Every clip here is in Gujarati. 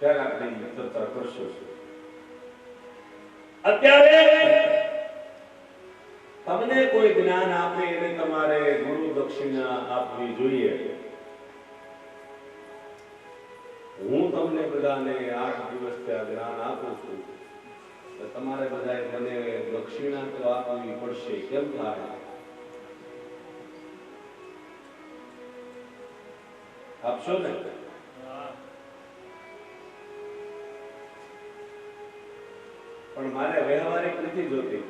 ત્યારે આપણે ચર્ચા કરશું. અત્યારે તમને કોઈ જ્ઞાન આપે એને તમારે ગુરુ દક્ષિણા આપવી જોઈએ. હું તમને બધાને 8 દિવસથી આ જ્ઞાન આપું છું, તો તમારે બધાએ મને દક્ષિણા તો આપવી પડશે. કેમ થાય? આપશો ને? પણ મારે વ્યવહારિક નથી જોતી.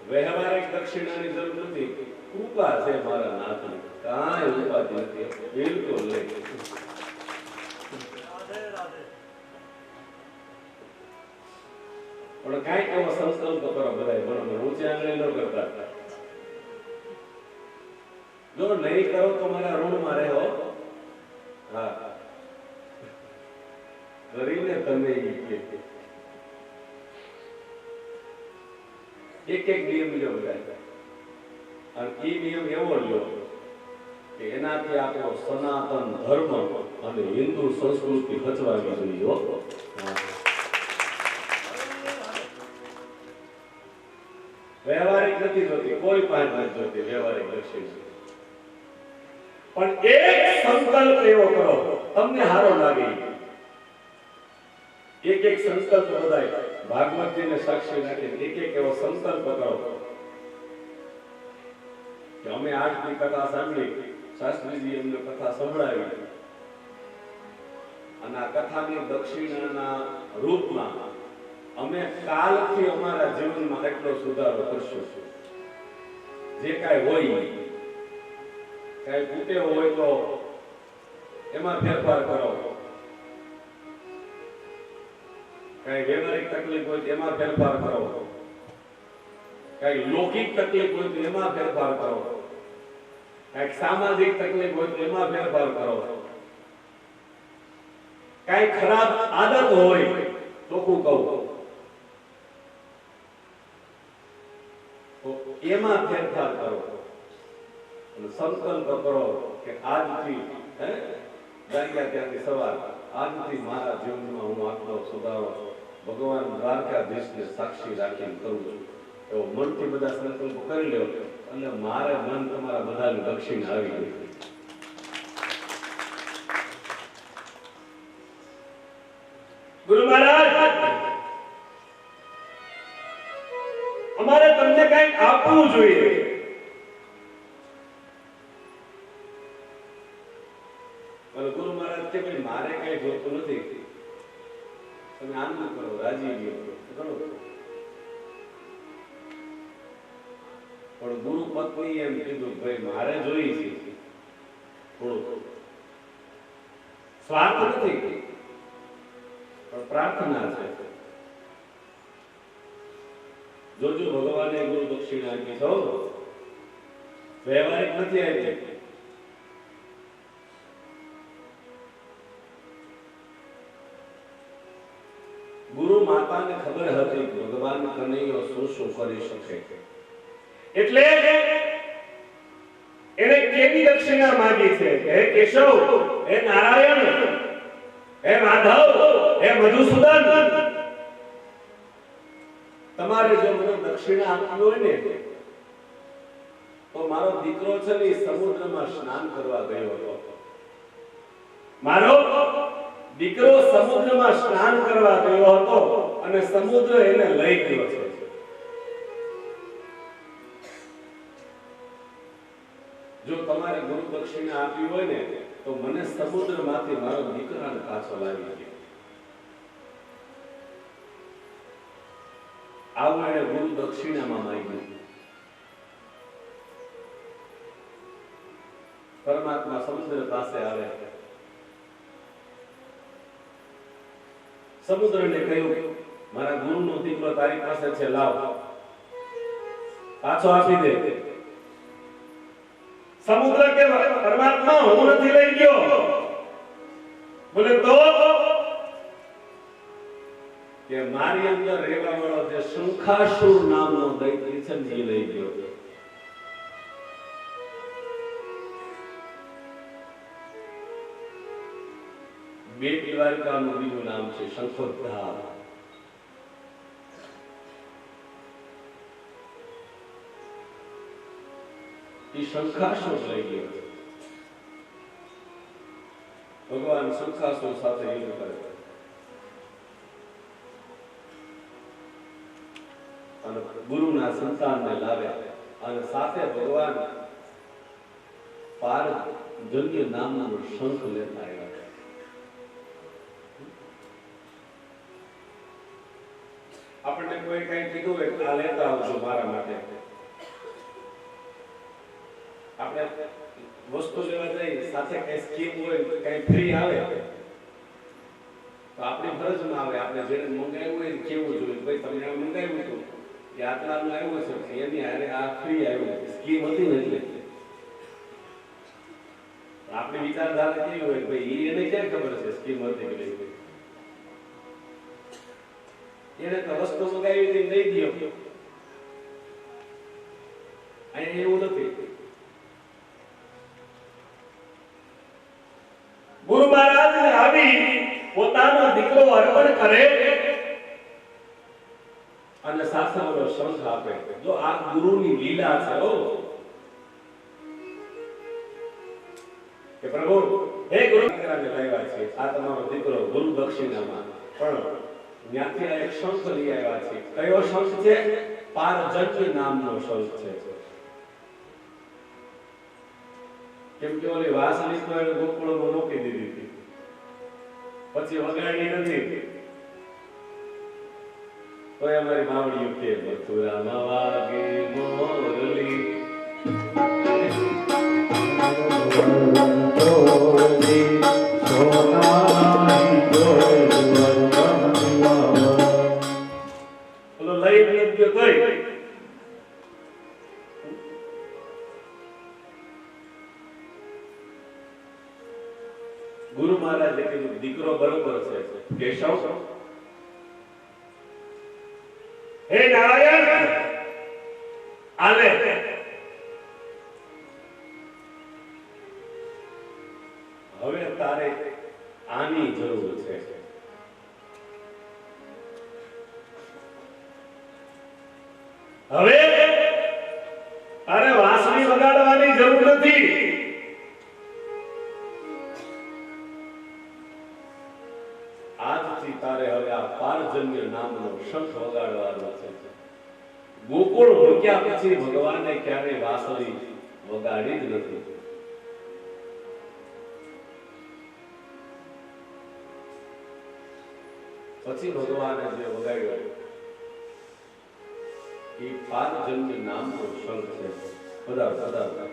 વ્યવહારિક દક્ષિણાની જરૂર નથી. કૃપા છે મારા નાથની, કાંઈ ઉપાધિ નથી. બિલકુલ નહીં. પણ કાંઈક એવો સંકલ્પ કરો બધા, બરોબર? ઊંચી આંગળી ન કરતા. જો નહીં કરો તો મારા ઋણમાં રહો. હા, કરીને તમે એક નિયમ લ્યો બધા, અને એ નિયમ એવો લ્યો કે એનાથી આપણો સનાતન ધર્મ અને હિન્દુ સંસ્કૃતિ બચવાવી જોઈએ. વ્યવહારિક નથી જોતી, કોઈ પાસે નથી જોતી વ્યવહારિક દક્ષિણા. પણ એક સંકલ્પ એવો કરો તમને સારો લાગે. એક સંકલ્પ બધાય ભાગવતજીને સાક્ષી રાખીને એક એવો સંકલ્પ કરો કે અમે આજની કથા સાંભળી, શાસ્ત્રીજી એમને કથા સંભળાવી, અને આ કથાની દક્ષિણાના રૂપમાં અમે કાલથી અમારા જીવનમાં એટલો સુધારો કરશું. જે કાંઈ હોય, કાંઈ તૂટે હોય તો એમાં ફેરફાર કરો, કાંઈ વ્યવહારિક તકલીફ હોય તો એમાં ફેરફાર કરો, કાંઈ લૌકિક તકલીફ હોય તો એમાં ફેરફાર કરો, કાંઈક સામાજિક તકલીફ હોય તો એમાં ફેરફાર કરો, કાંઈ ખરાબ આદત હોય ચોખ્ખું કહું તો એમાં ફેરફાર કરો. અને સંકલ્પ કરો કે આજથી જાગ્યા ત્યાંથી સવાર, આજથી મારા જીવનમાં હું આટલો સુધારો ભગવાન દ્વારકાધીશને સાક્ષી રાખીને કરું છું. એવો મનથી બધા સંકલ્પ કરી લ્યો, એટલે મારે મન તમારા બધાની દક્ષિણા આવી ગઈ. ગુરુ મહારાજ, અમારે તમને કંઈક આપવું જોઈએ. ગુરુ મહારાજ કે ભાઈ મારે કઈ જોતું નથી, તમે આનંદ કરો, રાજી કરો. પણ ગુરુ પત્ની એમ કીધું ભાઈ મારે જોઈ છે, થોડું સ્વાર્થ નથી પણ પ્રાર્થના છે. જોજો ભગવાને ગુરુ દક્ષિણા આપી છો, વ્યવહારિક નથી આપી. ગુરુ માતાને ખબર હતી ભગવાન કનૈયો શું કરી શકે, એટલે એને કેવી દક્ષિણા માંગી છે? હે કેશવ, હે નારાયણ, હે માધવ, હે મધુસૂદન, તમારે જો મને દક્ષિણા આપવી હોય ને તો મારો દીકરો છે ને સમુદ્રમાં સ્નાન કરવા ગયો હતો. મારો દીકરો સમુદ્રમાં સ્નાન કરવા ગયો હતો અને સમુદ્ર એને લઈ ગયો છે. જો તમારે ગુરુ દક્ષિણા આપવી હોય ને તો મને સમુદ્રમાંથી મારો દીકરાને પાછો લાવી દે. આવું એને ગુરુ દક્ષિણામાં માંગ્યું. પરમાત્મા સમુદ્ર પાસે આવે, સમુદ્રને કહ્યું મારા ગુરુનો દીકરો તારી પાસે છે, લાવ, પાછો આપી દે. સમુદ્ર કે પરમાત્મા હું નથી લઈ ગયો. બોલે તો કે મારી અંદર રહેવા વાળો જે શંખાસુર નામનો દૈત્ય છે ને એ લઈ ગયો. બેટ દ્વારકાનું બીજું નામ છે શંખોદ્ધાર. એ શંખાસુર લઈ ગયો. ભગવાન શંખાસુર સાથે યુદ્ધ કરે અને ગુરુના સંતાનને લાવે અને સાથે ભગવાન પારજન્ય નામનો શંખ લેતા આવ્યા. આપણને કોઈ કઈ કીધું હોય આ લેતા આવજો મારા માટે, આપણે વસ્તુ લેવા જઈએ સાથે કઈ સ્કીમ હોય કઈ ફ્રી આવે તો આપણી ફરજમાં આવે આપણે જેને મંગાવ્યું હોય કેવું જોઈએ ભાઈ તમે આ મંગાવ્યું હતું એ આટલાનું આવ્યું છે એની હારે આ ફ્રી આવ્યું સ્કીમ હતી ને એટલે આપણી વિચારધારા કેવી હોય ભાઈ એને ક્યાં ખબર છે સ્કીમ હતી કે નહીં, એને તો વસ્તુ મંગાવી હતી દઈ દો. અહીંયા એવું નથી. ગુરુ મહારાજ આવી પોતાનો દીકરો અર્પણ કરે અને શાસ્ત્રનો શંખ આપે. જો આ ગુરુની લીલા છે હો કે પ્રભુ હે ગુરુ દીકરાને લાવ્યા છે આ તમારો દીકરો ગુરુ દક્ષિણામાં, પણ ત્યાંથી એક શંખ લઈ આવ્યા છે. કયો શંખ છે? પારજન્ય નામનો શંખ છે. કેમ કે ઓલી વાસની તો એને ગોકુળમાં મૂકી દીધી હતી, પછી વગાડી નથી. તો અમારી માવડીઓ કે મથુરામાં વાગે મોરલી ઓલો લઈ ગયો તોય ગુરુ મહારાજે કીધું દીકરો બરોબર છે કેશવ, હે નારાયણ આલે હવે તારે આની જરૂર છે. હવે તારે વાંસળી વગાડવાની જરૂર નથી. આજથી તારે હવે આ પારજન્ય નામનો શંખ વગાડવાનો છે. ગોકુળ મૂક્યા પછી ભગવાને ક્યારેય વાંસળી વગાડી જ નથી. પછી ભગવાને જે વગાડ્યો એ પારજન્ય નામનો શંખ છે. પધારો પધારો.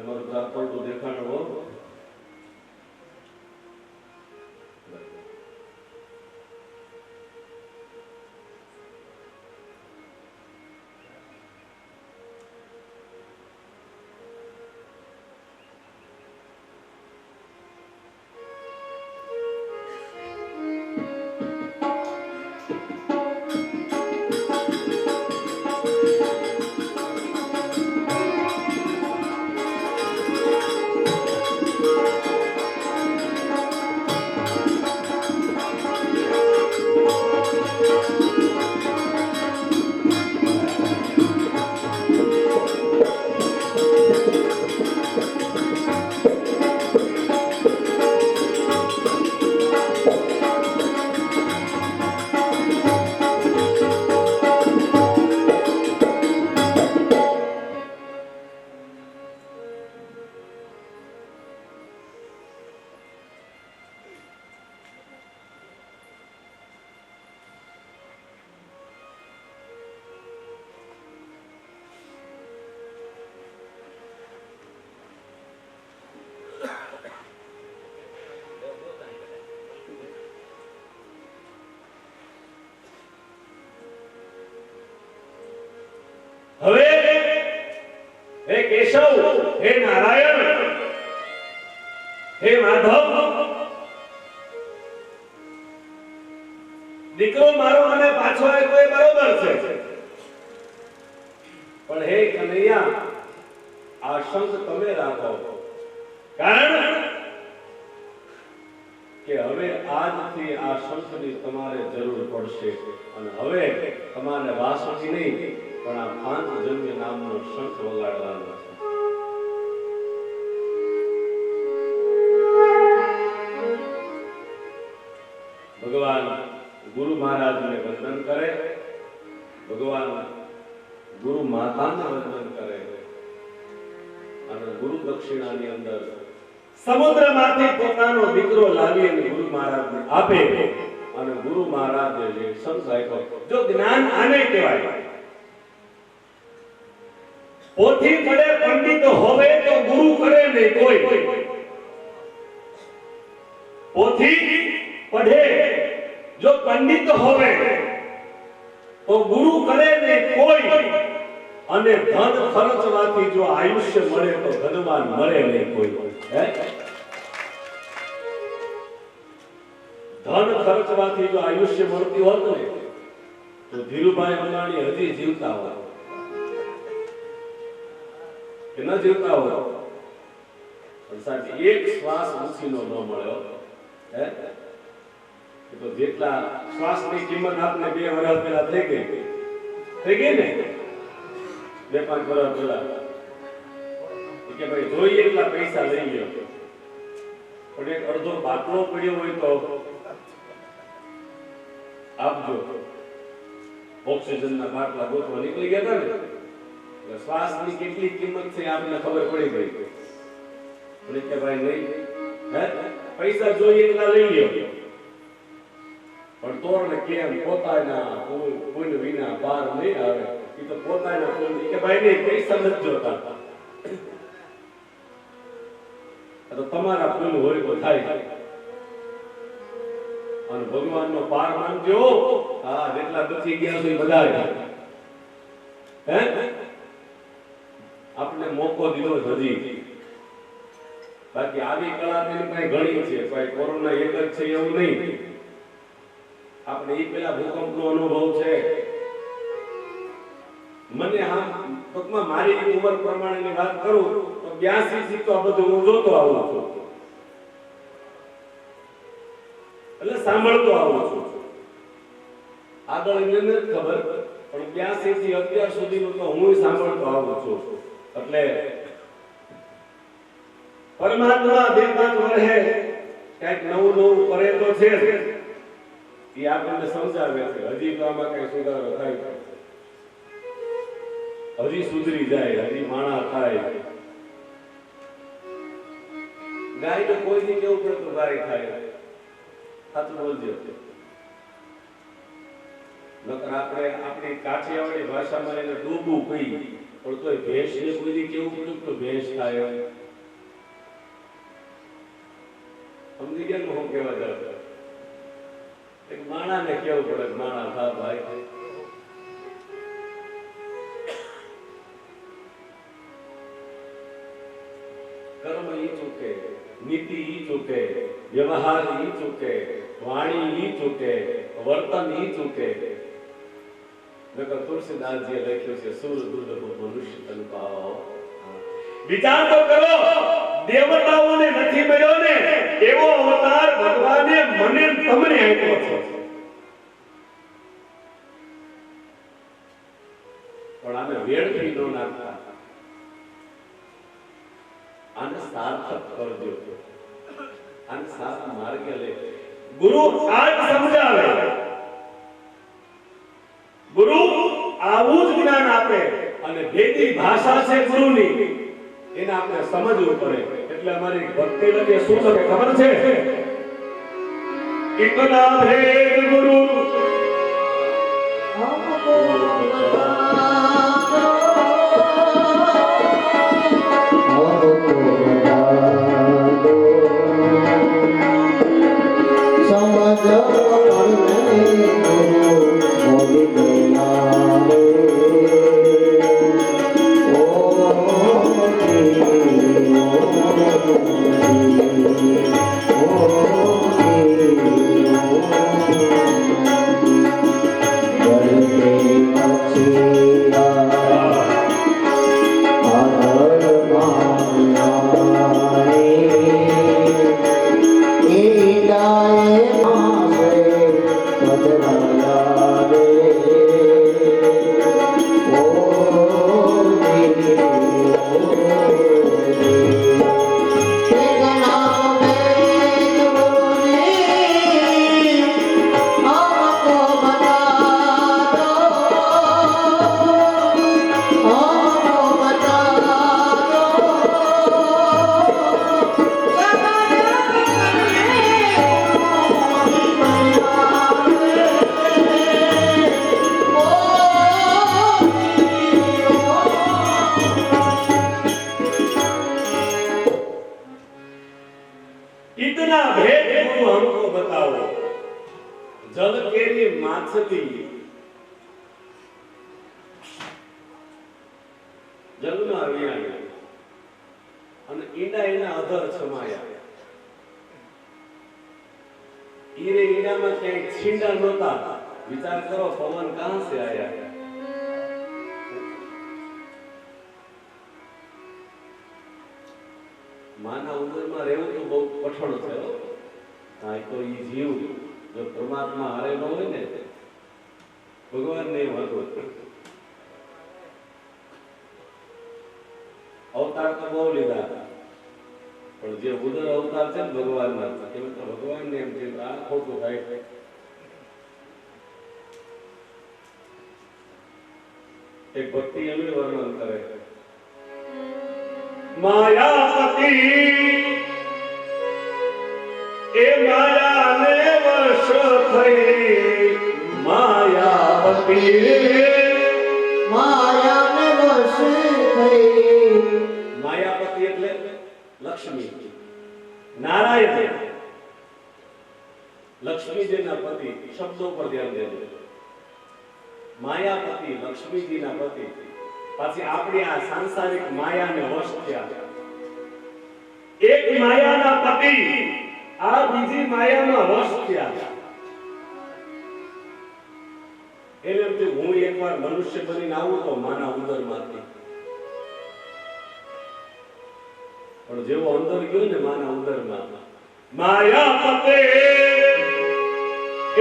મારું ચાપડું દેખાડો. હવે હે કેશવ, હે નારાયણ હે માધવ, દીકરો મારો મને પાછો આવ્યો એ બરોબર છે, પણ હે કનૈયા, આ શંખ તમે રાખો, કારણ કે હવે આજથી આ શંખની તમારે જરૂર પડશે, અને હવે તમારે વાંસળી નહીં પણ આ પાંચજન્ય નામનો શંખ વગાડવાનો છે. ભગવાન ગુરુ મહારાજને વંદન કરે, ભગવાન ગુરુ માતાને વંદન કરે, અને ગુરુ દક્ષિણાની અંદર સમુદ્રમાંથી પોતાનો દીકરો લાવી અને ગુરુ મહારાજને આપે, અને ગુરુ મહારાજે જે શંખ આપ્યો, જો જ્ઞાન આને કહેવાય. પોથી પડે પંડિત હોવે તો ગુરુ કરે નહીં કોઈ. પોથી પડે જો પંડિત હોવે તો ગુરુ કરે નહીં કોઈ, અને ધન ખર્ચવાથી જો આયુષ્ય મળે તો ધનવાન મળે નહીં કોઈ. ધન ખર્ચવાથી જો આયુષ્ય મળતી હોત ને તો ધીરુભાઈ અંબાણી હજી જીવતા હોત કે ન જીવતા હોત. પણ સાચી એક શ્વાસ ઉછીનો ન મળ્યો તો જેટલા શ્વાસની કિંમત આપને 2 વર્ષ પહેલા થઈ ગઈ ને, 2-5 વર્ષ પહેલા કે ભાઈ જોઈએ એટલા પૈસા લઈ ગયો, પણ એક અડધો બાટલો પડ્યો હોય તો આપજો. ઓક્સિજનના બાટલા ગોતવા નીકળી ગયા હતા ને, એટલે શ્વાસની કેટલી કિંમત છે આપને ખબર પડી ગઈ. પણ કે ભાઈ નહીં, પૈસા જોઈએ એટલા લઈ ગયો, પણ તોરને કેમ પોતાના કોઈ વિના પાર નહીં આવે. એ તો પોતાના કોઈ કે ભાઈ નહીં, પૈસા નથી જોતા, તો તમારા ફૂલ હોય તો થાય. અને ભગવાનનો પાર માંગજો. હા, જેટલા દુખી ગયા છો એ બધા આપણે મોકો દીધો હજી. બાકી આવી કળા તેની પાસે ઘણી છે, ભાઈ કોરોના એક જ છે એવું નહીં. આપણે એ પેલા ભૂકંપનો અનુભવ છે. મને ટૂંકમાં મારી ઉંમર પ્રમાણેની વાત કરું તો 82 થી તો આ બધું હું જોતો આવું છું, એટલે સાંભળતો આવું છું. આગળ એને નથી ખબર, પણ 82 થી અત્યાર સુધીનું તો હું સાંભળતો આવું છું. એટલે પરમાત્મા 2-5 વર્ષે કઈક નવું કરે તો છે, એ આપણને સમજાવે છે. હજી તો આમાં કઈ સુધારો થાય, હજી સુધરી જાય, હજી માણા થાય. ગાય તો કોઈ દી કેવું પડે તો ગાય થાય, સાચું બોલજો. નકર આપણે આપણી કાઠિયાવાડી ભાષામાં એને ડૂબું કહી, પણ તોય ભેંસને કોઈ દી કેવું પડ્યું તો ભેંસ થાય. સમજી ગયા હું કેવા જાવ? એક માણાને કેવું પડે માણા થા ભાઈ. કર્મ ઈ ચૂકે, નીતિ ઈ ચૂકે, વ્યવહાર ઈ ચૂકે, વાણી ઈ ચૂકે, વર્તન ઈ ચૂકે. નકર તુલસીદાસજીએ લખ્યું છે સુર દુર્લભ મનુષ્ય તન પાવ. વિચાર તો કરો, દેવતાઓને નથી મળ્યો ને એવો અવતાર ભગવાને મને તમને આપ્યો છે. પણ આને વેડફી ન નાખતા, આને સાર્થક કરજો, આને સાથ માર્ગે લે. ગુરુ આજ સમજાવે, ગુરુ આવું જ જ્ઞાન આપે, અને ભેદી ભાષા છે ગુરુની, એને આપણે સમજવું પડે. એટલે અમારી ભક્તિ લગે શું છે ખબર છે? ઇતના ભેદ ગુરુ Oh માછલી જલમાં વિયાણી અને ઈંડા એના અધર છમાયા. ઈરે ઈંડામાં ક્યાંય છીંડા નહોતા. વિચાર કરો પવન કહાં સે આયા. માના ઉંદરમાં રહેવું તો બહુ કઠણ છે. હા, તો ઈ જીવ જો પરમાત્મા હારે ન હોય ને, ભગવાન ને એમ હતું. અવતાર તો બહુ લીધા, પણ જે ઉદર અવતાર છે ને ભગવાનના, એમાં તો ભગવાનને એમ છે આ ખોટું થાય. એક ભક્તિ એમ વર્ણન કરે, માયાપતિ એ માયાને વશ થઈ. માયાપતિ માયાને વશ થઈ. માયાપતિ એટલે લક્ષ્મી, નારાયણ લક્ષ્મીજીના પતિ. શબ્દો પર ધ્યાન દેજો. માયાપતિ લક્ષ્મીજીના પતિ. પછી આપણી આ સાંસારિક માયાને વશ થયા. એક માયાના પતિ આ બીજી માયામાં વશ થયા. એટલે હું એકવાર મનુષ્ય બનીને આવું તો માના ઉદરમાંથી, પણ જેવો અંદર ગયો ને માના ઉદરમાં, માયાપતે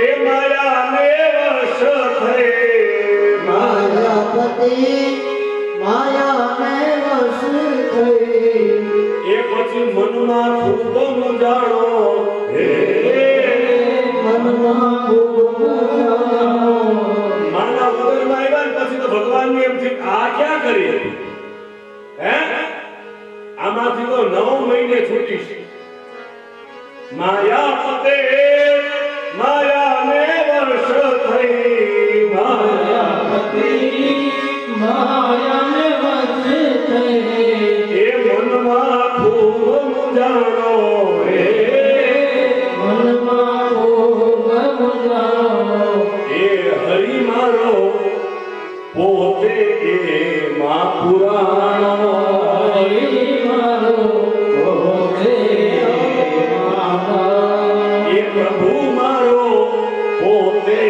એ માયાને વશ થઈ. માયાપતિ માયાને વશ થઈ. એ પછી મનમાં ખૂબ મૂંઝાણો. હે મનમાં ખૂબ મૂંઝાણો. માના ઉદરમાં આવ્યા ને પછી તો ભગવાનને એમ થયું આ ક્યાં કરી? હે આમાંથી તો 9 મહિને છૂટીશ. માયાપતે માયાને વશ થઈ. માયાપતિ માયાને વશ થઈ. એ મનમાં ખૂબ મૂંઝાણો. હે મનમાં ખૂબ મૂંઝાણો. એ હરિ મારો પોતે એ માં પુરાણો. હરિ મારો પોતે માં. એ પ્રભુ મારો પોતે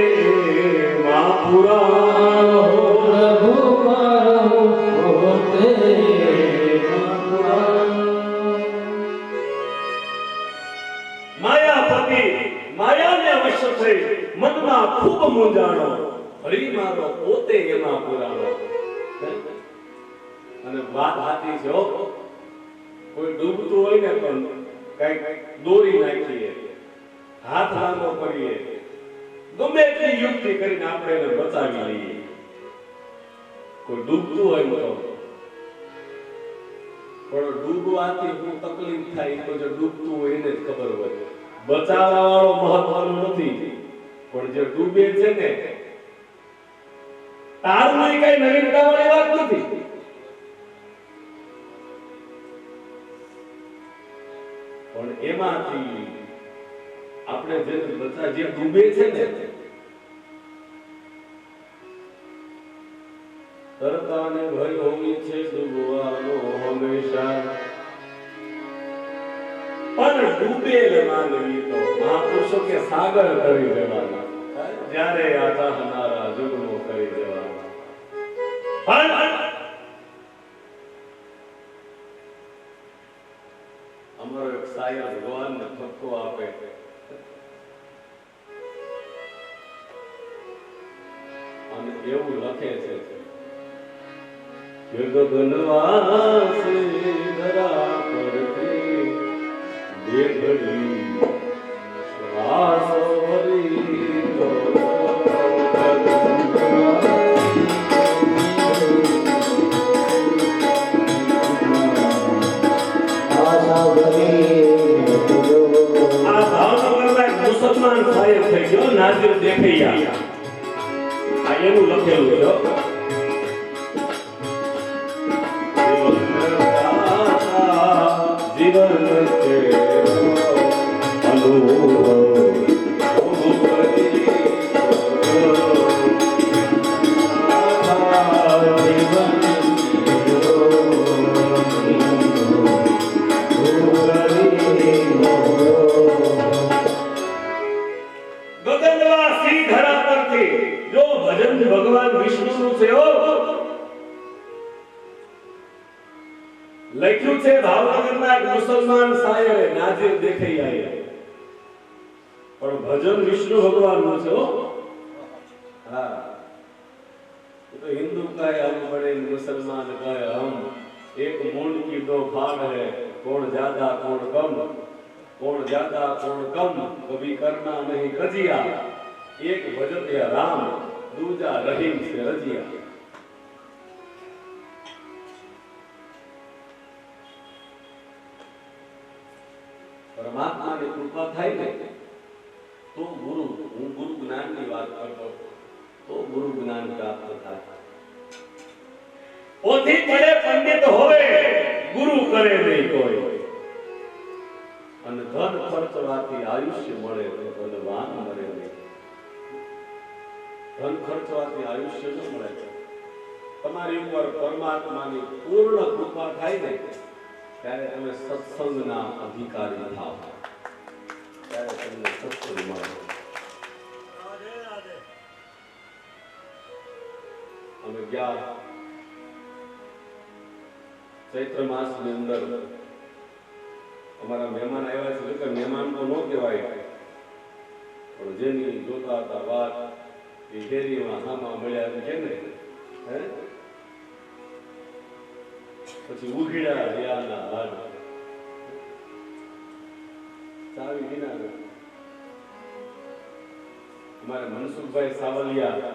માં પુરાણો. પ્રભુ મારો પોતે માં. માયાપતિ માયાને વશ થઈ, મનમાં ખૂબ મૂંઝાણો. હરિ મારો પોતે એમાં પુરાણો. અને વાત સાચી છે હો. કોઈ ડૂબતું હોય ને પણ કઈક દોરી નાખીએ, હાથ લાંબો કરીએ, ગમે એટલી યુક્તિ કરીને આપણે એને બચાવી લઈએ. કોઈ ડૂબતું હોય તો, પણ ડૂબવાથી શું તકલીફ થાય તો જે ડૂબતું હોય એને જ ખબર હોય. બચાવવા વાળો મહત્વનું નથી, પણ જે ડૂબે છે ને તારું કઈ નવીનતા વાળી વાત નથી. પણ એમાંથી આપણે જે બધા જે ડૂબે છે ને, તરતાને ભય હોય છે ડૂબવાનો હંમેશા, પણ ડૂબેલ માનવી તો મહાપુરુષો કે સાગર કરી દેવાના. જ્યારે આ ચાહનારા જુગનો કરી દેવાના. પણ અમારો એક શાયર ભગવાનને ઠપકો આપે, અને એવું લખે છે કે ગગનવાસી ધરા પરથી દેખડી શ્વાસ ભરી મુસલમાન શાયર થઈ ગયો નાઝિર દેખૈયા. આ એનું લખેલું છે. જીવન છે અનુભવ લખ્યું છે ભાવનગરના એક મુસલમાન શાયરે નાઝિર દેખૈયાએ, પણ ભજન વિષ્ણુ ભગવાનનું છે હો. હા, એ તો હિન્દુ કહે હમ બड़े मुसलमान કહે હમ, एक मूंड की दो भाग है, कौन ज्यादा कौन कम, कौन ज्यादा कौन कम, कभी करना नहीं कजिया, एक भजत या राम, दूजा रहीम से रजिया. પરમાત્માની કૃપા થાય ને તો ગુરુ, હું ગુરુ જ્ઞાનની વાત કરતો, તો ગુરુ જ્ઞાન પ્રાપ્ત થાય. પોથી પડે પંડિત હોય, ગુરુ કરે નહીં કોઈ, અને ધન ખર્ચવાથી આયુષ્ય મળે તો ધનવાન મરે નહીં. ધન ખર્ચવાથી આયુષ્ય ન મળે. તમારી ઉપર પરમાત્માની પૂર્ણ કૃપા થાય ને ત્યારે તમે સત્સંગના અધિકારી થાવ, ત્યારે તમને સત્સંગ મળે. અમે ગયા ચૈત્ર માસની અંદર અમારા મહેમાન આવ્યા છે, કે મહેમાન તો ન કહેવાય, પણ જેની જોતા હતા વાત એ શેરીમાં હામાં મળ્યા છે ને, હે પછી ઉઘીડા યાના હાડ ચાવી વિના. અમારે મનસુખભાઈ સાવલિયા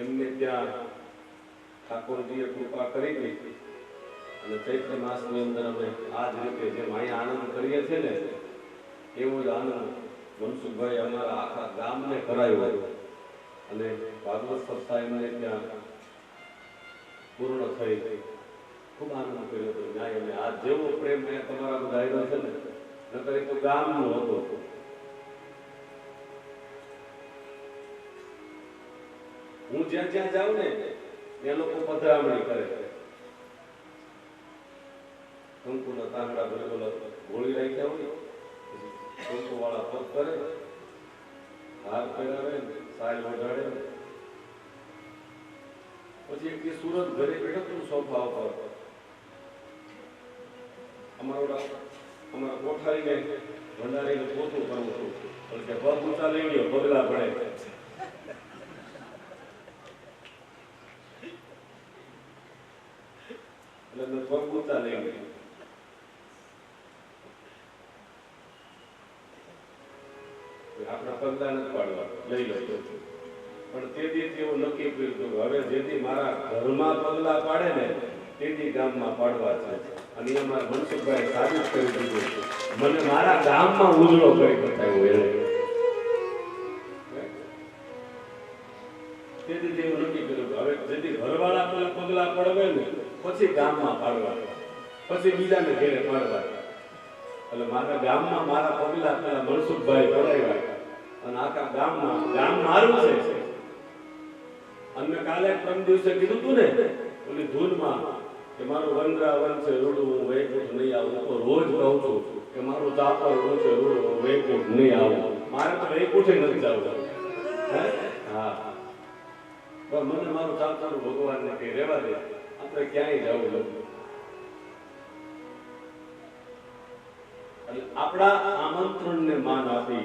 એમને ત્યાં ઠાકોરજીએ કૃપા કરી ગઈ, અને ચૈત્ર માસની અંદર અમે આ જ રીતે જેમ અહીંયા આનંદ કરીએ છીએ ને એવો જ આનંદ મનસુખભાઈ અમારા આખા ગામને કરાયો, અને ભાગવત સપ્તાહ એમને ત્યાં પૂર્ણ થઈ. ખૂબ આનંદ કર્યો હતો ન્યાય. અને આ જેવો પ્રેમ મેં તમારા બધા આવ્યો છે ને, નકર તો ગામનો હતો. હું જ્યાં જ્યાં જાઉં ને એ લોકો પધરામણી કરે, કંકુના તાંગડા ભલે બોલો ગોળી રાખ્યા હોય, કંકુ વાળા પગ કરે, હાર પહેરાવે, સાય ઓઢાડે. પછી એક દી સુરત ઘરે બેઠો તું સોફા ઉપર, અમારા કોઠારીને ભંડારીને પોતું કરવું હતું, એટલે કે પગ ઊંચા લઈ ગયો, પગલા પડે. એટલે પગ ઊંચા લઈ ગયો. આપણા પગલા નથી પાડવા, લઈ લો. પણ તેથી એવું નક્કી કર્યું હવે જેથી મારા ઘરમાં પગલા પાડે ને તેથી ગામમાં પાડવા છે. અને અમારા મનસુખભાઈ સાબિત કરી દીધું, મને મારા ગામમાં ઉજળો કરી બતાવ્યો એને. તેથી એવું નક્કી કર્યું હવે જેથી ઘરવાળા પગલા પડવે ને પછી ગામમાં પાડવા, પછી બીજાને ઘેરે પાડવા. એટલે મારા ગામમાં મારા પગલા પેલા મનસુખભાઈ પડાવ્યા, અને આખા ગામમાં ગામ મારું છે. અને કાલે પરમ દિવસે કીધું તું ને ઓલી ધૂનમાં કે મારું વનરાવન છે રૂડું, હું વૈકુંઠ નહીં આવું. તો રોજ કહું છું કે મારું ચાપર રૂડું છે રૂડું, હું વૈકુંઠ નહીં આવું. મારે તો વૈકુંઠે નથી જવું. હા, પણ મને મારું ચાપર ભગવાનને કઈ રહેવા દે, આપણે ક્યાંય જવું નથી. એટલે આપણા આમંત્રણને માન આપી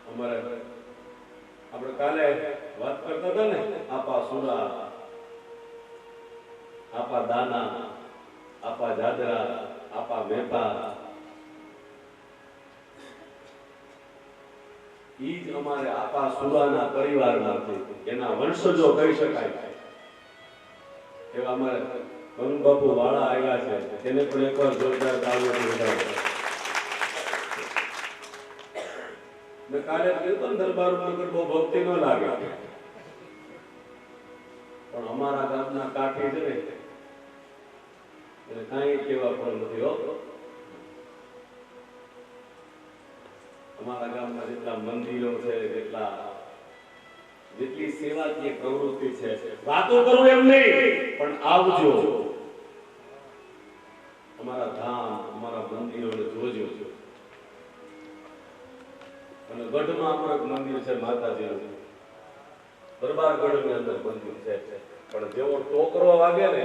અમારે આપણે કાલે વાત કરતા હતા ને, આપા સુરા, આપા દાના, આપા જાદરા, આપા મહેતા, ઈ જ અમારે આપા સુરાના પરિવારમાંથી એના વંશજો કહી શકાય એવા અમારે બાપુ વાળા આવ્યા છે. તેને પણ એકવાર જોરદાર તાળીઓથી વધાવો. મેં કાલે કીધું દરબાર નગર બહુ ભક્તિ ન લાગે, પણ અમારા ગામના કાઠી છે ને એને કાંઈ કેવા પણ નથી હો. અમારા ગામમાં જેટલા મંદિરો છે, જેટલી સેવાકીય પ્રવૃત્તિ છે, વાતો કરું એમ નહીં, પણ આવજો અમારા ધામ, અમારા મંદિરોને જોજો. અને ગઢમાં અમારું મંદિર છે માતાજીનું, દરબાર ગઢની અંદર મંદિર છે. પણ જેવો ટોકરો વાગે ને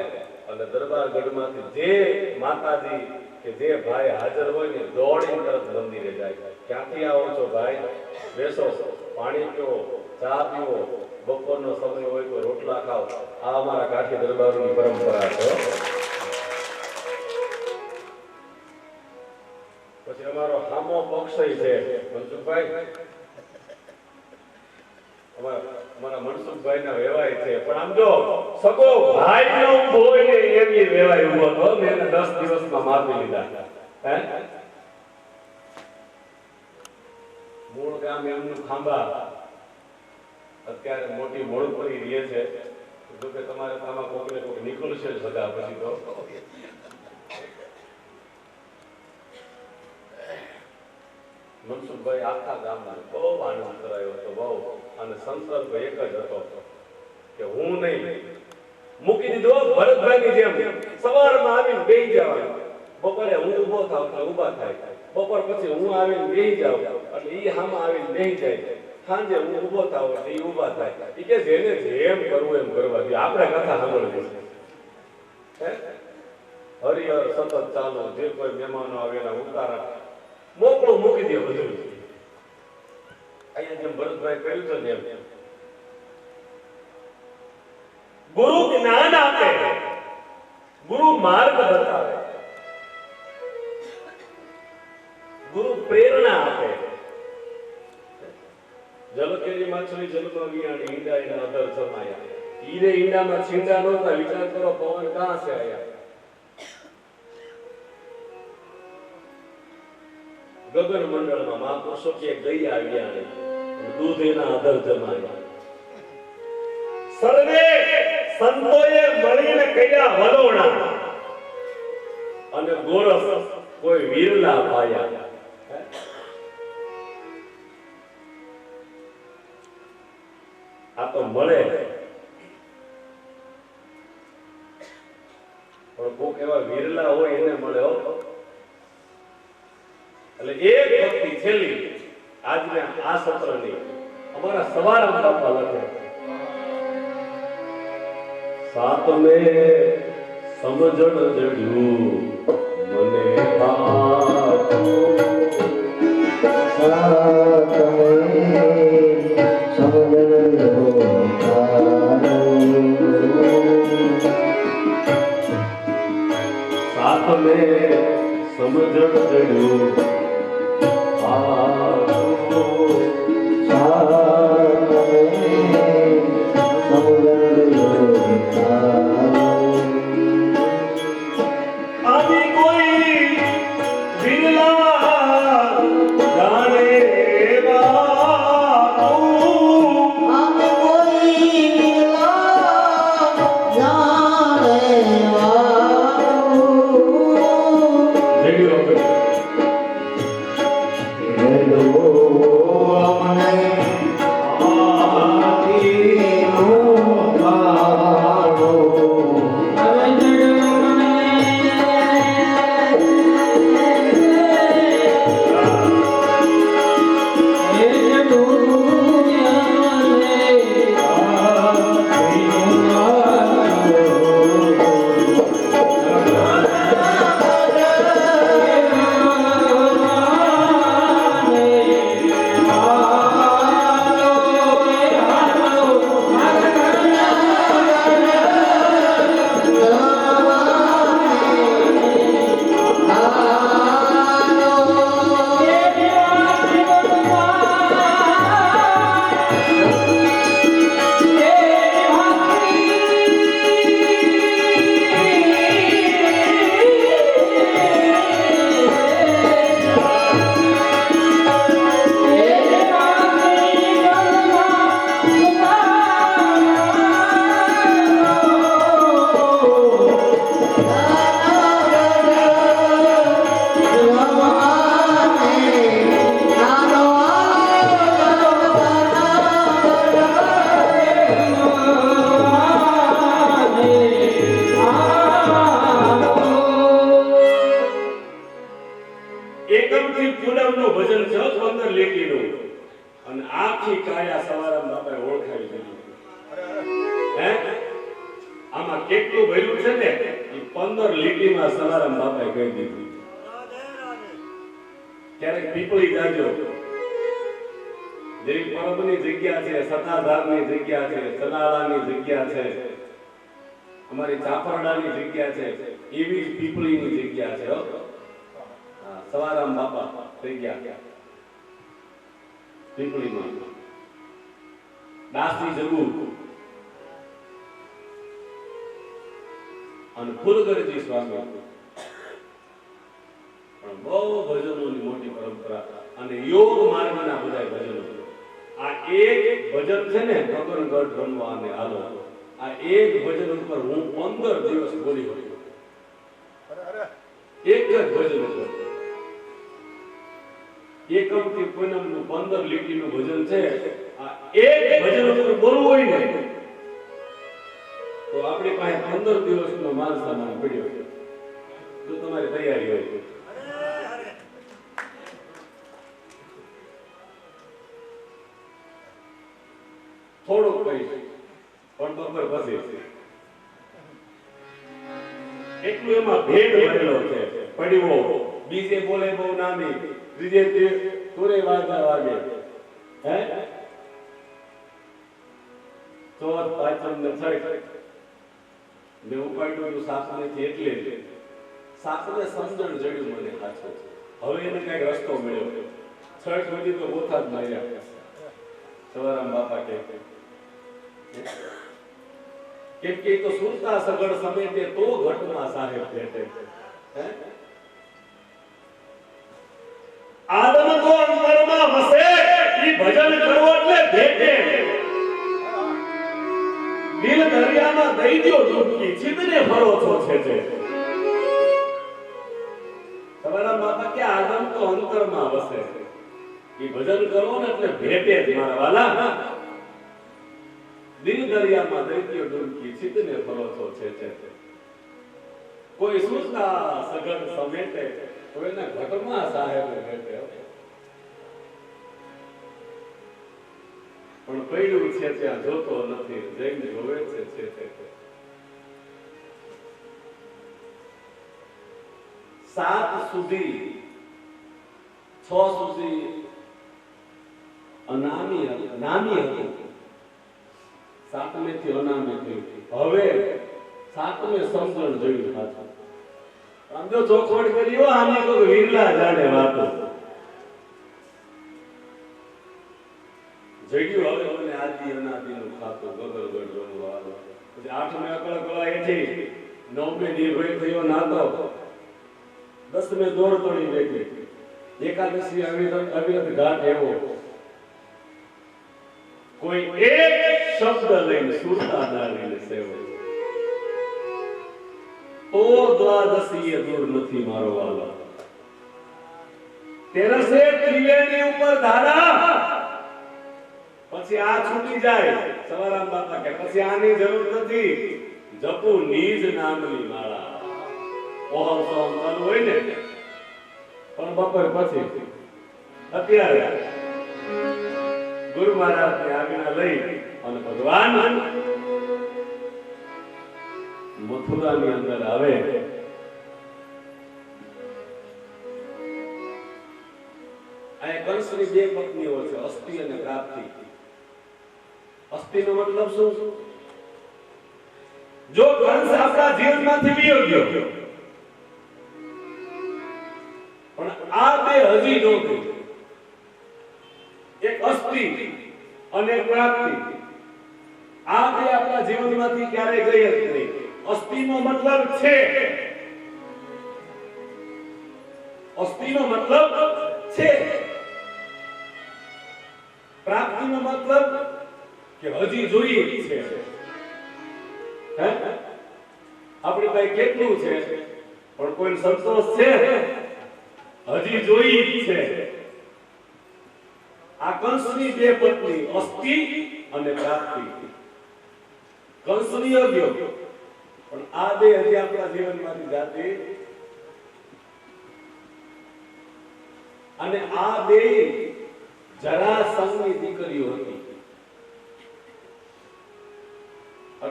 અને દરબાર ગઢમાંથી જે માતાજી કે જે ભાઈ હાજર હોય ને દોડીને તરત મંદિરે જાય. ક્યાંથી આવો છો ભાઈ? બેસો, પાણી પીવો, ચા પીવો, બપોરનો સમય હોય તો રોટલા ખાઓ. આ અમારા કાઠી દરબારોની પરંપરા છે. પછી અમારો હામો પક્ષ છે મનસુખભાઈ, અમારા મનસુખભાઈ ના વેવાય છે. પણ આમ જો સગો ભાઈ નો ઉભો હોય ને એવી વેવાય ઉભો હતો. મેં એને 10 દિવસમાં માપી લીધા. હે મૂળ ગામ એમનું ખાંભા, અત્યારે મોટી મોડ પડી રહે છે. જો કે તમારે આમાં કોકને કોક નીકળશે સગા પછી તો. મનસુખભાઈ આખા ગામમાં બહુ આનંદ કરાયો હતો, બહુ. અને સંકલ્પ એક જ હતો કે હું નહીં મૂકી દીધો ભરતભાઈની જેમ સવારમાં આવીને બેહી જવાનું. બપોરે હું ઊભો થાવ એટલે ઊભા થાય, બપોર પછી હું આવીને બેહી જાઉં એટલે ઈ હામાં આવીને બેહી જાય, સાંજે હું ઊભો થાવ એટલે ઈ ઊભા થાય. ઈ કે જેને જેમ કરવું એમ કરવા દે, આપણે કથા સાંભળવી છે. હરિહર સતત ચાલુ, જે કોઈ મહેમાનો આવે એના ઉતારા મોકળું મૂકી દે બધું. અહીંયા જેમ ભરતભાઈ કહ્યું છે ને એમ ગુરુ જ્ઞાન આપે, ગુરુ માર્ગ બતાવે, ગુરુ પ્રેરણા આપે. જલકેરી માછલી જલમાં વિયાણી, ઈંડા એના અધર સમાયા. ઈરે ઈંડામાં છીંડા નહોતા. વિચાર કરો પવન ક્યાં છે આયા? ગગન મંડળમાં મહાપુરુષો કે ગૈયા વિયાણી, દૂધ એના અધર જમાયા. સર્વે સંતોએ મળીને કયા વલોણા અને ગોરસ કોઈ વીરલા પાયા. આ તો મળે પણ કોક એવા વીરલા હોય એને મળે હો. એટલે એક ભક્તિ છેલ્લી આજને આ સત્રની અમારા સવારમાં બાપા લખે, સાતમે સમજણ જડ્યું મને આપો, સાતમે સમજણ સાતમે સમજણ જડ્યું આમાં કેટલું ભર્યું છે ને એ 15 લીટીમાં સલારામ બાપાએ કહી દીધું. ક્યારેક પીપળી જાજો, જેવી પરબની જગ્યા છે, સતાધારની જગ્યા છે, ચનાળાની જગ્યા છે, અમારી ચાપરડાની જગ્યા છે, એવી જ પીપળીની જગ્યા છે. સવારામ બાપા થઈ ગયા પીપળીમાં. દાસની જરૂર અને ફૂલગરજી સ્વામી પણ બહુ ભજનોની મોટી પરંપરા અને યોગ માર્ગના બધા ભજનો. આ એક ભજન છે ને ગગનગઢ રમવા અને હાલો, આ એક ભજન ઉપર હું 15 દિવસ બોલી ગયો. એક જ ભજન ઉપર એકમથી પૂનમનું 15 લીટીનું ભજન છે. આ એક ભજન ઉપર બોલવું હોય ને તો આપણી પાસે 15 દિવસનો માન સામાન પડ્યો છે, જો તમારી તૈયારી હોય. થોડુંક કહીશ પણ બપોર પછી એટલું એમાં ભેદ ભરેલો છે. પડ્યો બીજે બોલે બહુ નામી, ત્રીજે તુરે વાગા વાગે, હે ચોથ પાંચમ ને છઠ મેં ઉપાડ્યું સાપને એટલે સાપને સમજણ જડ્યું મને સાચું. હવે એને કઈક રસ્તો મળ્યો. છઠ સુધી તો ગોથા જ માર્યા. સવારામ બાપા કે કેમ કે તો સુરતા સગડ સમેતે તો ઘટમાં સાહેબ ભેટે. આદમ તો અંતરમાં વસે, ઈ ભજન કરવો એટલે ભેટે. દિલ દરિયામાં દઈ દ્યો ડૂબકી, ચિતને ફરો છો છે. સવારામ બાપા કે આદમ તો અંતરમાં વસે, ઈ ભજન કરો ને એટલે ભેટે જ મારા વાલા. દિલ દરિયામાં દઈ દ્યો ડૂબકી, ચિતને ફરો છો છે. કોઈ સુરતા સગડ સમેટે, કોઈના ઘટમાં સાહેબ ભેટે. પણ પડ્યું છે ત્યાં જોતો નથી, જઈને જોવે છે. સાત સુધી 6 સુધી નામી હતું, સાતમે થી અનામી થયું. હવે સાતમે સમજણ જોયું સાચું. આમ જો ચોખવટ કર્યો આને કોઈ વિરલા જાણે વાતો જગ્યું. હવે મને આદિ અનાદિનું ખાતું ગગનગઢ રમવા. પછી 8મે અકળ કળા એઠી, 9મે નિર્ભય થયો નાતો, 10મે દોર તોડી બેઠી, એકાદશી અવિરત ઘાટ એવો. કોઈ એક શબ્દ લઈને સુરતા નારીને સેવો, તો દ્વાદશીએ દૂર નથી મારો વાલો. તેરસે ત્રિવેણી ઉપર ધારા, પછી આ છૂટી જાય. સવારામ બાપા કે પછી આની જરૂર નથી, જપુ નિજ નામની માળા. ઓહમ સોહમ ચાલુ હોય ને પણ બપોર પછી. અત્યારે ગુરુ મહારાજ ની આજ્ઞા લઈ અને ભગવાન મથુરા ની અંદર આવે. આ કંસની 2 પત્નીઓ છે, અસ્તિ અને પ્રાપ્તિ. અસ્તિનો મતલબ શું? જો કંસ આપણા જીવનમાંથી વિયો ગયો પણ આ 2 હજી નો ગઈ. એક અસ્તિ અને પ્રાપ્તિ. આ 2 આપણા જીવનમાંથી ક્યારે ગઈ જ નહીં. અસ્તિનો મતલબ છે, અસ્તિનો મતલબ છે. પ્રાપ્તિનો મતલબ કે હજી જોઈએ છે. હે આપણી પાસે કેટલું છે પણ કોઈ સંતોષ છે? હજી જોઈએ છે. આ કંસની 2 પત્ની અસ્તિ અને પ્રાપ્તિ. કંસની યોગ્ય પણ આ 2 હજી આપણા જીવનમાંથી જાતી. અને આ 2 જરાસંઘની દીકરીઓ હતી.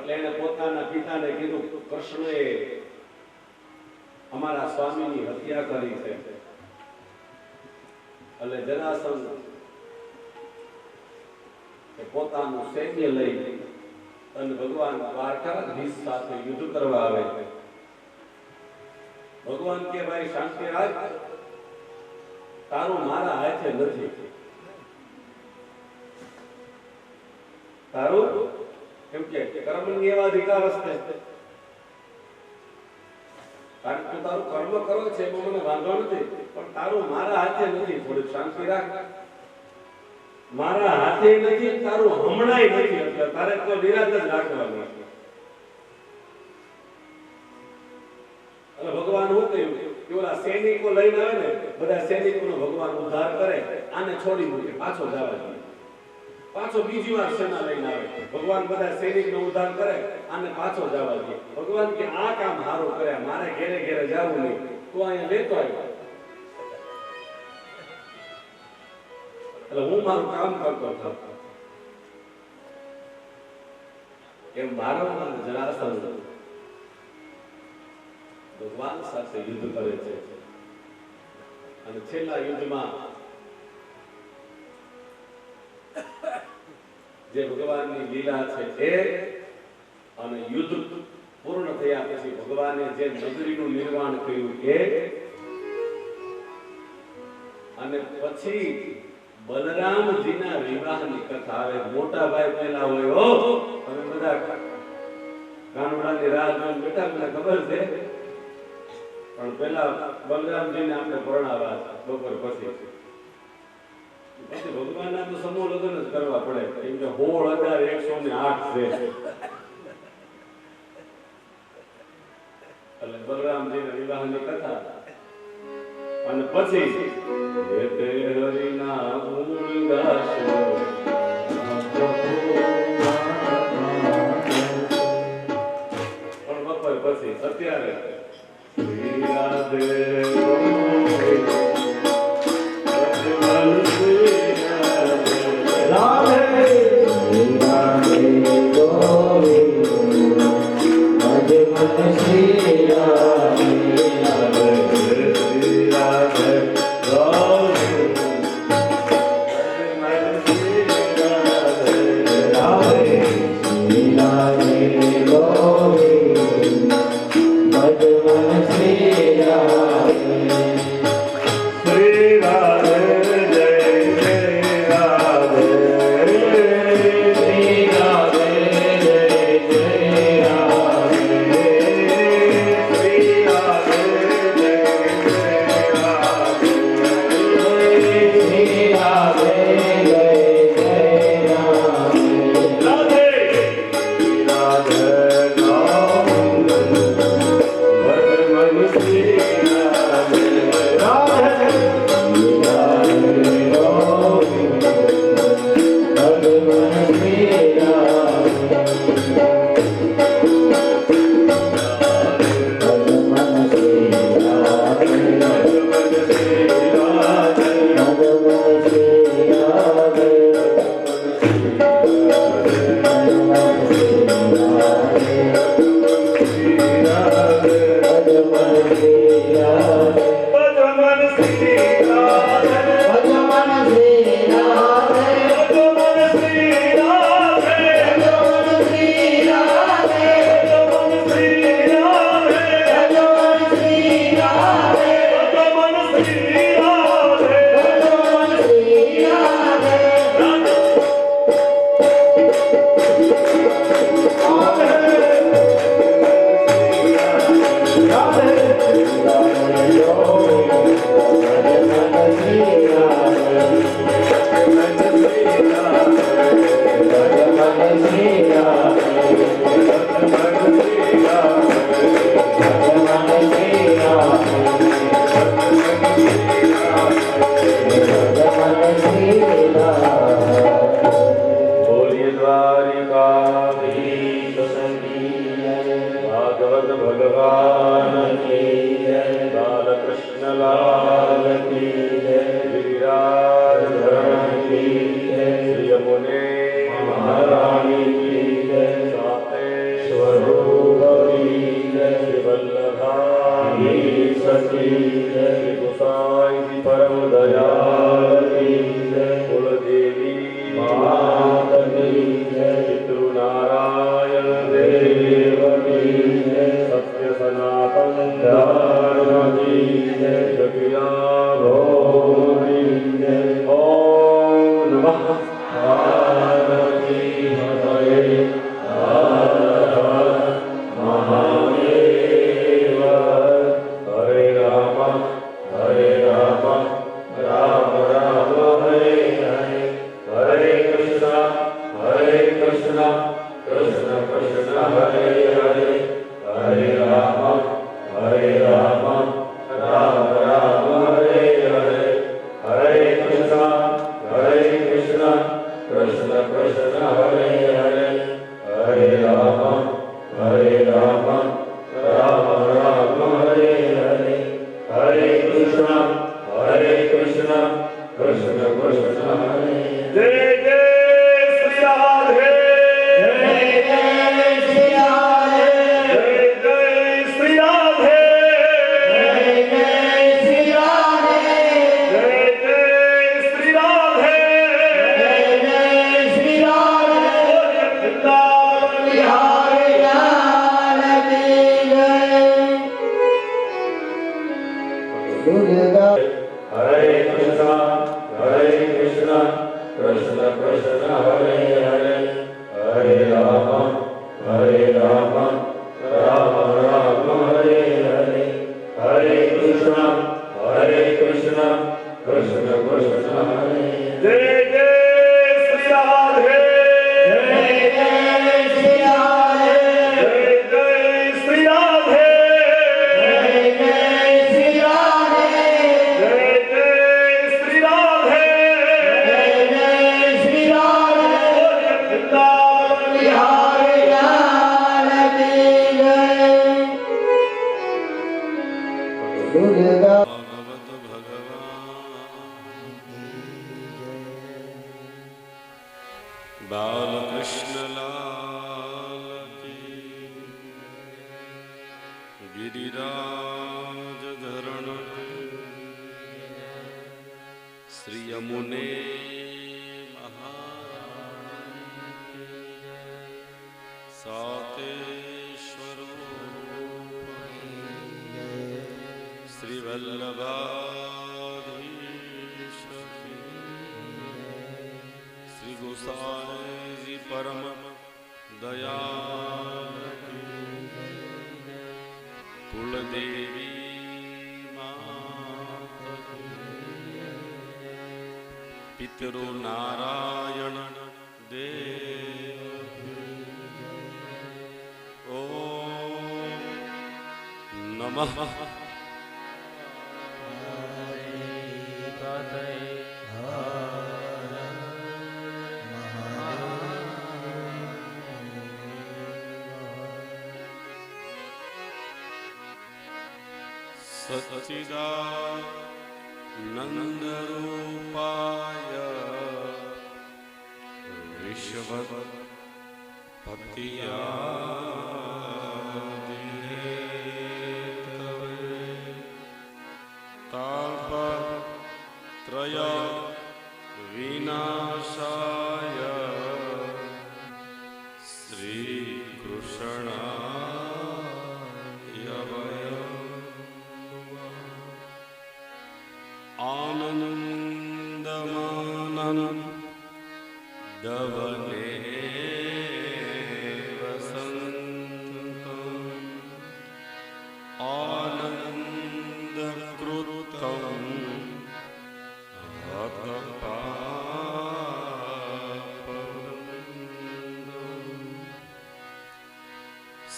એટલે એને પોતાના પિતાને કીધું કૃષ્ણએ અમારા સ્વામીની હત્યા કરી છે. એટલે જરાસંઘ એ પોતાનું સૈન્ય લઈ અને ભગવાન દ્વારકાધીશ સાથે યુદ્ધ કરવા આવે. ભગવાન કે ભાઈ શાંતિ રાખ, તારું મારા હાથે નથી. તારું કેમ કે કર્મની એવા અધિકાર હશે, કારણ કે તારું કર્મ કરો છે એમાં મને વાંધો નથી, પણ તારું મારા હાથે નથી. થોડી શાંતિ રાખ. મારા હાથે નથી, તારું હમણાંય નથી, એટલે તારે તો નિરાશ જ રાખવાનું. એટલે ભગવાન શું કહ્યું કે ઓલા સૈનિકો લઈને આવે ને, બધા સૈનિકોનો ભગવાન ઉદ્ધાર કરે, આને છોડી મૂકે, પાછો જવા દે. પાછો બીજી વાર સેના લઈને આવે, ભગવાન બધા સૈનિકનો ઉદ્ધાર કરે, આને પાછો જવા દે. ભગવાન કે આ કામ સારું કર્યા, મારે ઘેરે ઘેરે જવું નહીં, તું અહીંયા લેતો આવ્યો. એટલે હું મારું કામ કરતો હતો. એમ મારવાના જરાસંઘ ભગવાન સાથે યુદ્ધ કરે છે. અને છેલ્લા યુદ્ધમાં જે ભગવાનની લીલા છે એ, અને યુદ્ધ પૂર્ણ થયા પછી ભગવાને જે નગરીનું નિર્માણ કર્યું એ, અને પછી બલરામજીના વિવાહની કથા આવે. મોટા ભાઈ પહેલા હોય, હો તમે બધા ગામડાની રાહ જોઈને બેઠા, મને ખબર છે, પણ પહેલા બલરામજીને આપણે પરણાવ્યા બપોર પછી. પછી ભગવાનના તો સમૂહ લગ્ન જ કરવા પડે, કેમ કે 16,108 છે. એટલે બલરામજીના વિવાહની કથા, અને પછી હરિના ગુણ ગાશો, પણ બપોર પછી અત્યારે શ્રી રાધે ભગવાન કી જય.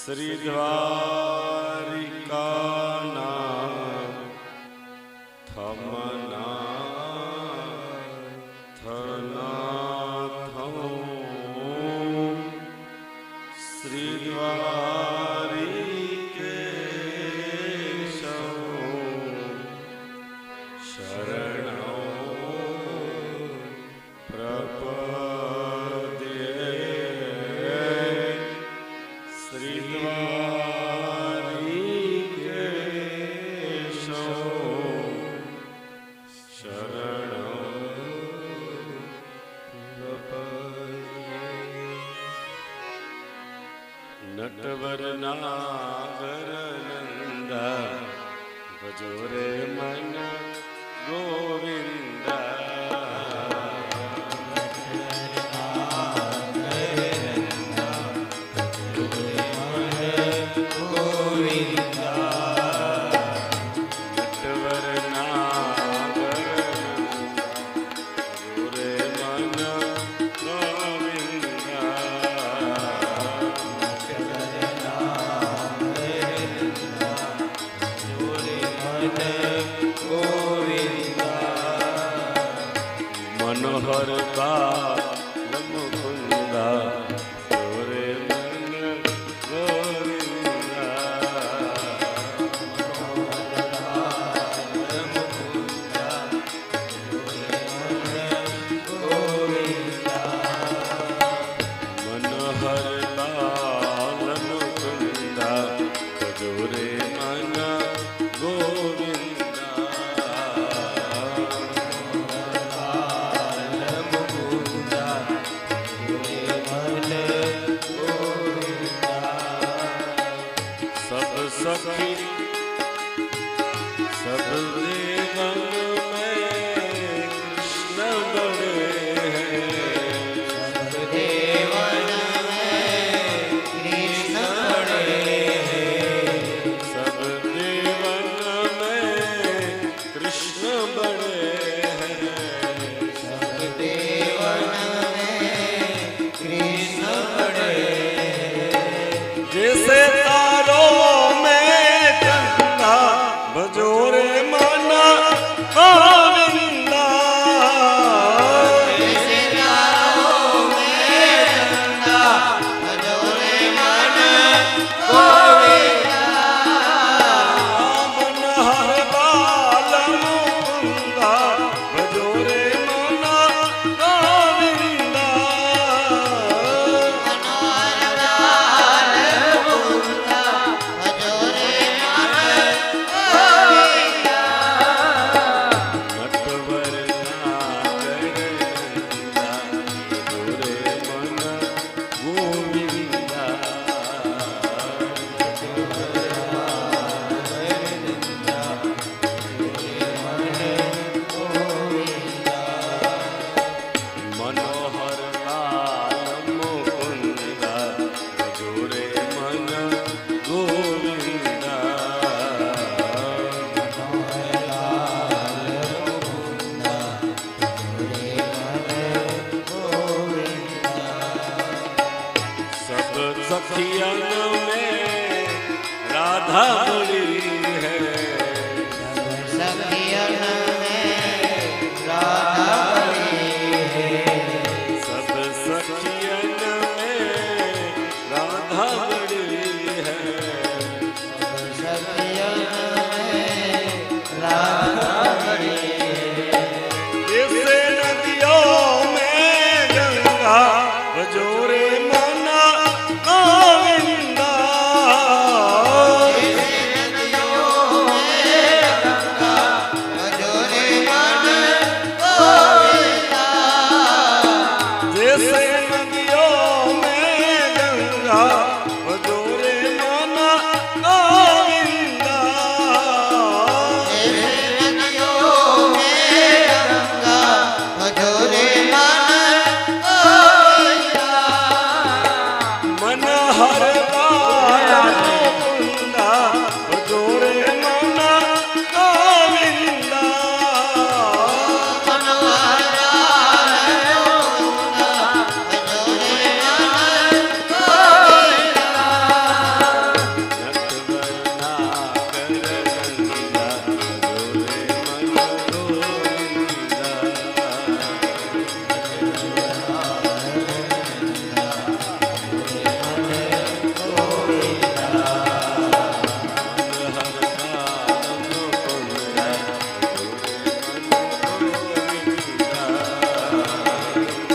श्री द्वारिकानाथ थमनाथनाथो श्री द्वारिकेशो शरणो प्रपद्ये श्री द्वारिकेशो शरणो प्रपद्ये। नटवर नागर नंदा भजो रे मन गोविंदा। मनोहर बाल मुकुंदा जोरे मन गोविंदा। सखी सब देवन में कृष्ण बड़े हैं। सब देवन में कृष्ण बड़े हैं। सब देवन में कृष्ण बड़े हैं। सब देवन में कृष्ण बड़े हैं। जैसे तारों में चंदा बजोरे माना गोविंदा। जैसे तारों में चंदा बजोरे मन गोविंदा। मनहर बाल मुकुंदा बजोरे माना गोविंदा। मनोहर लाल मुकुंदा बजोरे मन गोविंदा। नटवर नागर नंदा बजोरे मन गोविंदा। मनोहर लाल मुकुंदा बजोरे मन गोविंदा। सब सखियन में राधा बड़ी है। सखियन में राधा बड़ी है। सब सखियन में राधा बड़ी है। सखियन में राधा बड़ी है। जैसे नदियों में गंगा बजोरे माना गोविंदा। जैसे नदियों में गंगा बजोरे मन गोविंदा। जैसे नदियों में गंगा बजोरे माना गोविंदा। जैसे नदियों में गंगा बजोरे मन गोविंदा। मनहर बाला मुकुंदा बजोरे माना गोविंदा। मनोहर लाल मुकुंदा बजोरे मन गोविंदा। नटवर नागर नंदा बजोरे मन गोविंदा। बजोरे मन गोविंदा।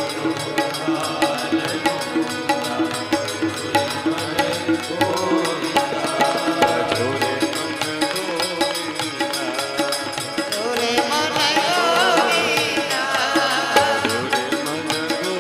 बजोरे मन गोविंदा। बजोरे मन गोविंदा।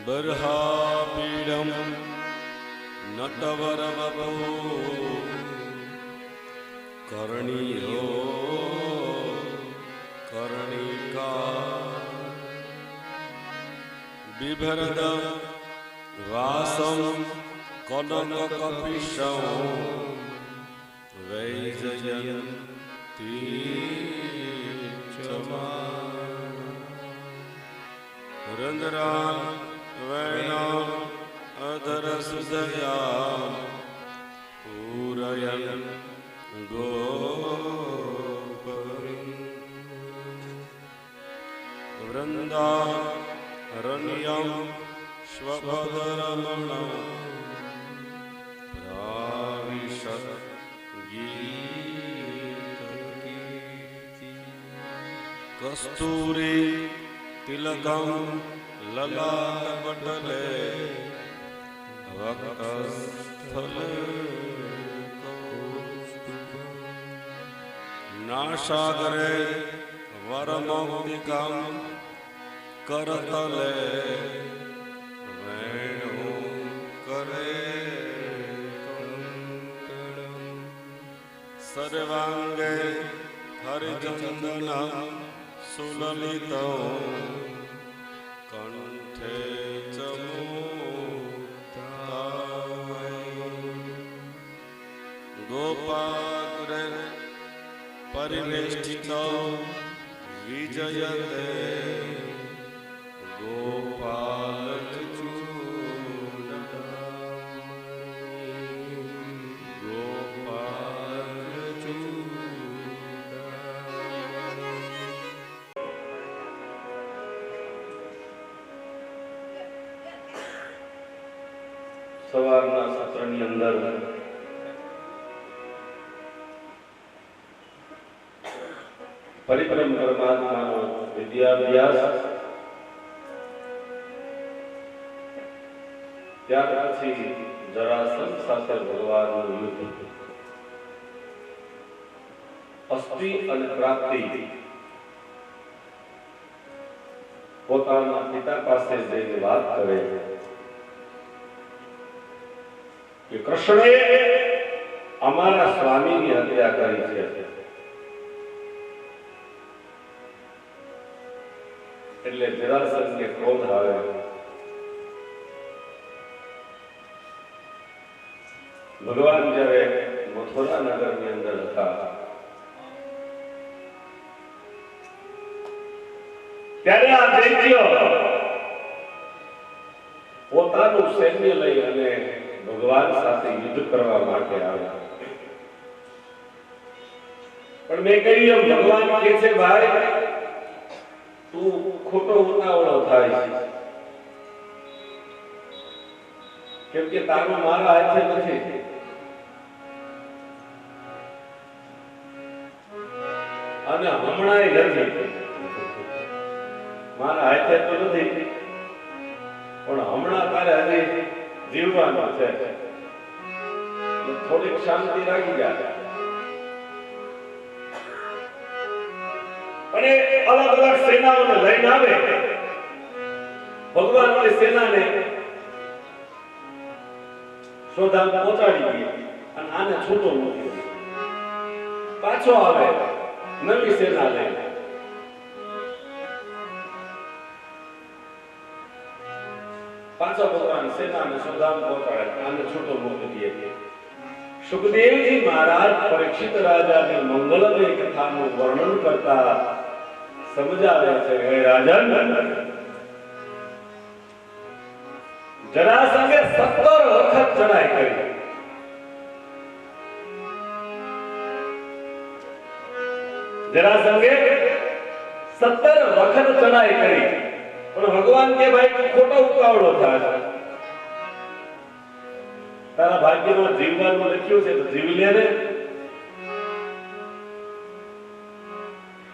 बर्हापीडम नटवर बभो कर्णियो कर्णिका बिभरद वासम कनक कपिशं वैजयन्ती चमा रंद्रा वैणा अधर सुदया पूरयन् वृन्दारण्यं स्वपदरमण प्राविशत् गीतकीर्ति। कस्तूरी तिलकं ललाटपटले वक्षस्थले નાસાગરે વરમૌક્તિકમ કરતલે વેણુ કરે સર્વાંગે હરિચંદન સુલલિત કંઠે ગોપાગ્રે પરિવેષ્ટિત વિજયતે ગોપાલ સવારના સત્રની અંદર પરિબ્રહ્મ પરમાત્માનો વિદ્યાભ્યાસ, ત્યાર પછી જરાસંઘ સાથે ભગવાનનું યુદ્ધ, અસ્થિ અને પ્રાપ્તિ, પોતાના પિતા પાસે જઈને વાત કરે કે કૃષ્ણએ અમારા સ્વામીની હત્યા કરી છે. એટલે જરાસંઘને ક્રોધ આવે. ભગવાન જ્યારે મથુરા નગરની અંદર હતા ત્યારે આ દૈત્ય પોતાનું સૈન્ય લઈ અને ભગવાન સાથે યુદ્ધ કરવા માટે આવ્યા. પણ મેં કહ્યું એમ ભગવાન કહે છે, ભાઈ તું ખોટો ઉતાવળો થાય છે, કેમ કે તારું મારા હાથે નથી. અને હમણાંય નથી, મારા હાથે તો નથી, પણ હમણાં તારે હજી જીવવાનું છે. થોડીક શાંતિ રાખી જાય. અને અલગ અલગ સેનાઓને લઈને આવે. ભગવાનની સેનાને સોધામ પહોંચાડી દે અને આને છૂટો મૂક્યો. પાછો આવે નવી સેના લઈને. પાછો ભગવાન સેનાને સોધામ પહોંચાડે, આને છૂટો મૂકી દે. સુખદેવજી મહારાજ પરીક્ષિત રાજાની મંગલમય કથાનું વર્ણન કરતા સમજાવે છે, હે રાજન, જરાસંઘે 17 વખત ચડાઈ કરી. જરાસંઘે 17 વખત ચડાઈ કરી. પણ ભગવાન કે ભાઈ તું ખોટો ઉતાવળો થાય. તારા ભાગ્યમાં જીવવાનું લખ્યું છે તો જીવી લે ને.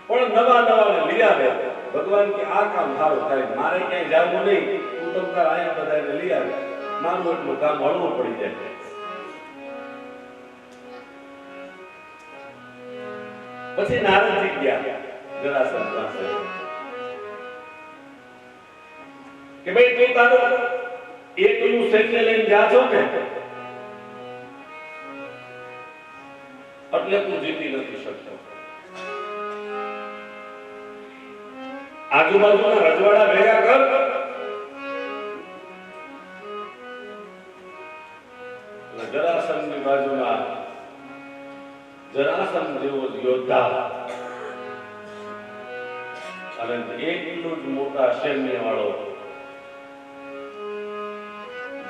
પણ નવા નવા લઈ આવે. ભગવાન કે આ કામ સારું થાય, મારે ક્યાંય જવું નહીં, તું તમ તાર અહીંયા બધાને લઈ આવે, મારું એટલું કામ હળવું પડી જાય. પછી નારદજી ગયા જરાસંઘ પાસે કે ભાઈ તું તારું એકલું સૈન્ય લઈને જા છો ને, એટલે તું જીતી નથી શકતો. આજુબાજુના રજવાડા ભેગા કર, જરાસંઘની બાજુમાં જરાસંઘ જેવો યોદ્ધા અને એટલું જ મોટા સૈન્ય વાળો,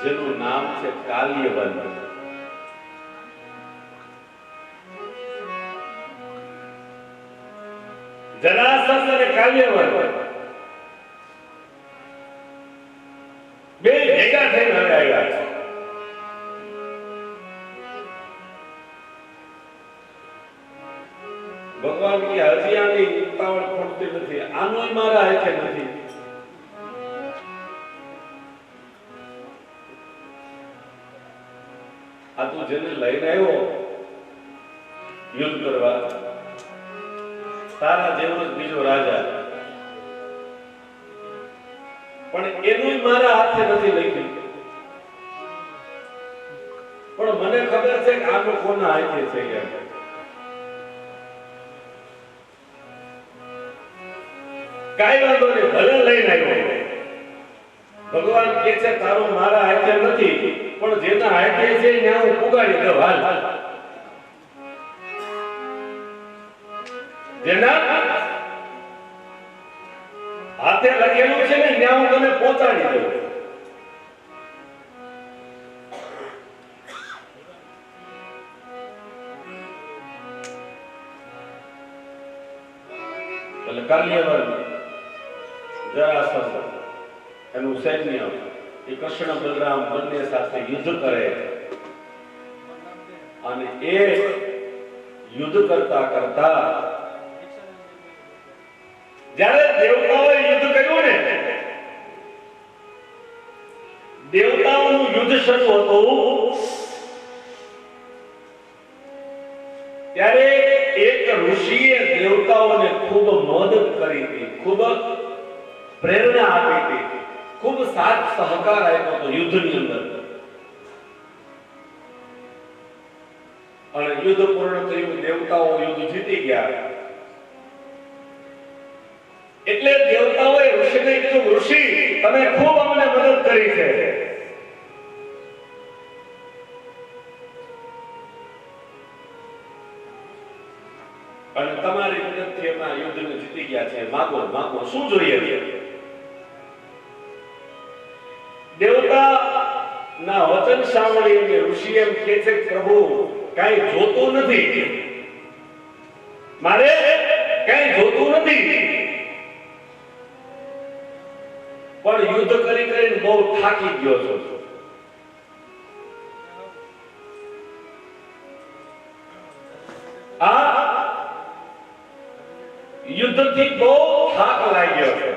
જેનું નામ છે કાલ્યવન. જરાસંઘ અને કાલ્યવન બે ભેગા થઈને આવ્યા છે. ભગવાન की હજી આની ઉતાવળ ખોટતી નથી, આનોય મારા હાથે નથી. આ તું જેને લઈને આવ્યો યુદ્ધ કરવા, તારા જેવો જ બીજો રાજા, પણ એનું મારા હાથે નથી લખ્યું. પણ મને ખબર છે કે આનો કોના હાથે છે એમ. કાંઈ વાંધો નહીં, ભલે લઈને આવ્યો. ભગવાન કે છે તારો મારા હાથે નથી, પણ જેના હાથે છે ત્યાં હું પુગાડી દઉં. હાલ જેના હાથે લખેલું છે ને ત્યાં હું તને પહોંચાડી દઉં. એટલે કાલ્યવન જરાસંઘ એનું સૈન્ય એ કૃષ્ણ બલરામ બંને સાથે યુદ્ધ કરે અને એ યુદ્ધ કરતા કરતા જ્યારે દેવતાઓએ યુદ્ધ કર્યું ને, દેવતાઓનું યુદ્ધ શરૂ હતું ત્યારે એક ઋષિએ દેવતાઓને ખૂબ મદદ કરી હતી, ખૂબ પ્રેરણા આપી હતી, ખૂબ સાથ સહકાર આપ્યો હતો યુદ્ધની અંદર. અને યુદ્ધ પૂર્ણ થયું, દેવતાઓ યુદ્ધ જીતી ગયા. એટલે દેવતાઓએ ઋષિને કીધું, ઋષિ તમે ખૂબ અમને મદદ કરી છે, અને તમારી મદદથી અમે યુદ્ધને જીતી ગયા છે, માગો માગો શું જોઈએ છે? દેવતા ના વચન સાંભળીને ઋષિ એમ કહે છે, પ્રભુ કાંઈ જોતું નથી, મારે કાંઈ જોતું નથી, પણ યુદ્ધ કરી કરીને બહુ થાકી ગયો છું. આ યુદ્ધથી બહુ થાક લાગ્યો છે,